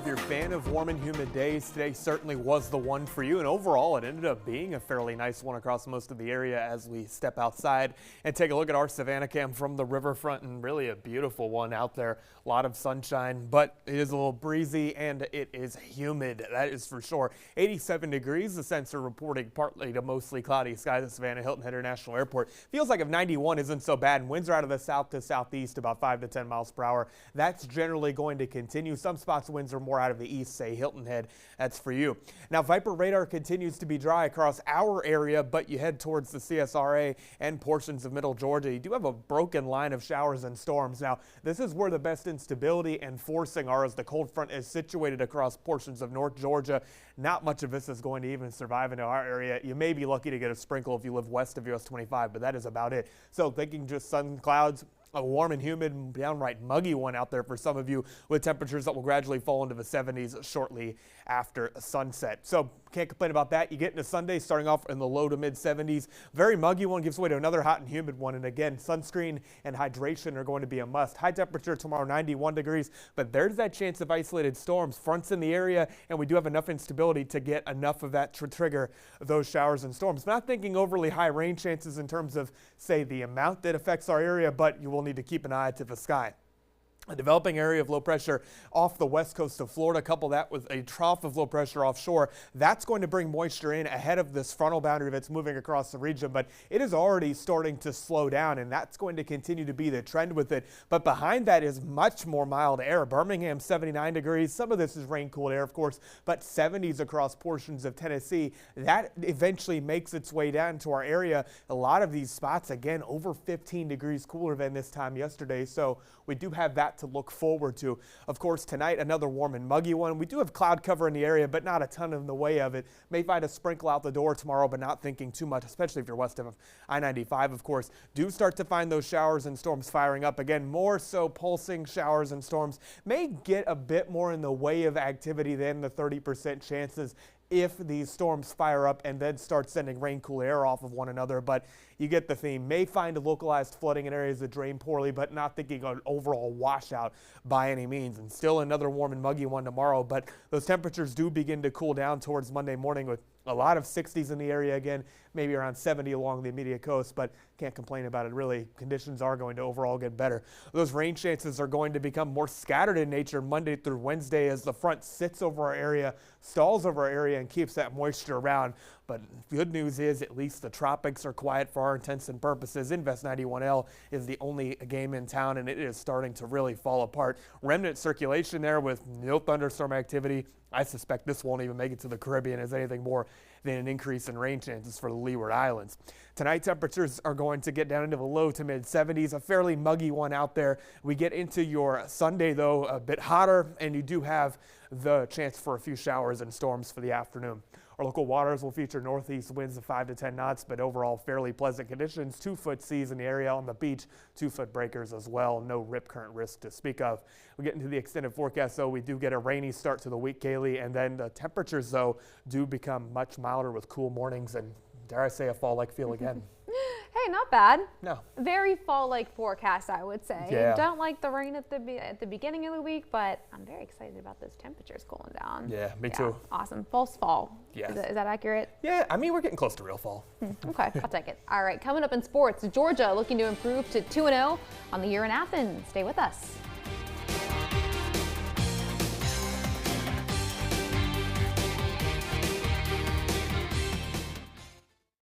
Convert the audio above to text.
if you're a fan of warm and humid days, today certainly was the one for you. And overall, it ended up being a fairly nice one across most of the area as we step outside and take a look at our Savannah cam from the riverfront. And really a beautiful one out there. A lot of sunshine, but it is a little breezy and it is humid. That is for sure. 87 degrees. The sensor reporting partly to mostly cloudy skies at Savannah Hilton Head International Airport. Feels like if 91 isn't so bad, and winds are out of the south to southeast about 5 to 10 miles per hour. That's generally going to continue. Some spots winds are more out of the east, say Hilton Head. That's for you. Now, Viper radar continues to be dry across our area, but you head towards the CSRA and portions of middle Georgia. You do have a broken line of showers and storms. Now, this is where the best instability and forcing are, as the cold front is situated across portions of North Georgia. Not much of this is going to even survive into our area. You may be lucky to get a sprinkle if you live west of US 25, but that is about it. So thinking just sun clouds, a warm and humid, downright muggy one out there for some of you, with temperatures that will gradually fall into the 70s shortly after sunset. So can't complain about that. You get into Sunday starting off in the low to mid 70s. Very muggy one gives way to another hot and humid one. And again, sunscreen and hydration are going to be a must. High temperature tomorrow, 91 degrees, but there's that chance of isolated storms. Fronts in the area, and we do have enough instability to get enough of that to trigger those showers and storms. Not thinking overly high rain chances in terms of, say, the amount that affects our area, but you will need to keep an eye to the sky. A developing area of low pressure off the west coast of Florida, couple that with a trough of low pressure offshore. That's going to bring moisture in ahead of this frontal boundary that's moving across the region, but it is already starting to slow down, and that's going to continue to be the trend with it. But behind that is much more mild air. Birmingham, 79 degrees. Some of this is rain-cooled air, of course, but 70s across portions of Tennessee. That eventually makes its way down to our area. A lot of these spots, again, over 15 degrees cooler than this time yesterday, so we do have that to look forward to. Of course, tonight, another warm and muggy one. We do have cloud cover in the area, but not a ton in the way of it. May find a sprinkle out the door tomorrow, but not thinking too much, especially if you're west of I-95, of course. Do start to find those showers and storms firing up again. More so pulsing showers and storms may get a bit more in the way of activity than the 30% chances if these storms fire up and then start sending rain cool air off of one another. But you get the theme. May find a localized flooding in areas that drain poorly, but not thinking an overall washout by any means. And still another warm and muggy one tomorrow, but those temperatures do begin to cool down towards Monday morning with a lot of 60s in the area again, maybe around 70 along the immediate coast, but can't complain about it really. Conditions are going to overall get better. Those rain chances are going to become more scattered in nature Monday through Wednesday as the front sits over our area, stalls over our area, and keeps that moisture around. But good news is at least the tropics are quiet for our intents and purposes. Invest 91L is the only game in town, and it is starting to really fall apart. Remnant circulation there with no thunderstorm activity. I suspect this won't even make it to the Caribbean as anything more than an increase in rain chances for the Leeward Islands. Tonight, temperatures are going to get down into the low to mid 70s, a fairly muggy one out there. We get into your Sunday, though, a bit hotter, and you do have the chance for a few showers and storms for the afternoon. Our local waters will feature northeast winds of 5 to 10 knots, but overall fairly pleasant conditions. 2-foot seas in the area on the beach, 2-foot breakers as well. No rip current risk to speak of. We get into the extended forecast, though. We do get a rainy start to the week, Kaylee, and then the temperatures, though, do become much milder with cool mornings and, dare I say, a fall-like feel again. Hey, not bad. No. Very fall-like forecast, I would say. Yeah. Don't like the rain at the beginning of the week, but I'm very excited about those temperatures cooling down. Yeah, me too. Awesome. False fall. Yes. Is that accurate? Yeah, I mean, we're getting close to real fall. Okay, I'll take it. All right, coming up in sports, Georgia looking to improve to 2-0 on the year in Athens. Stay with us.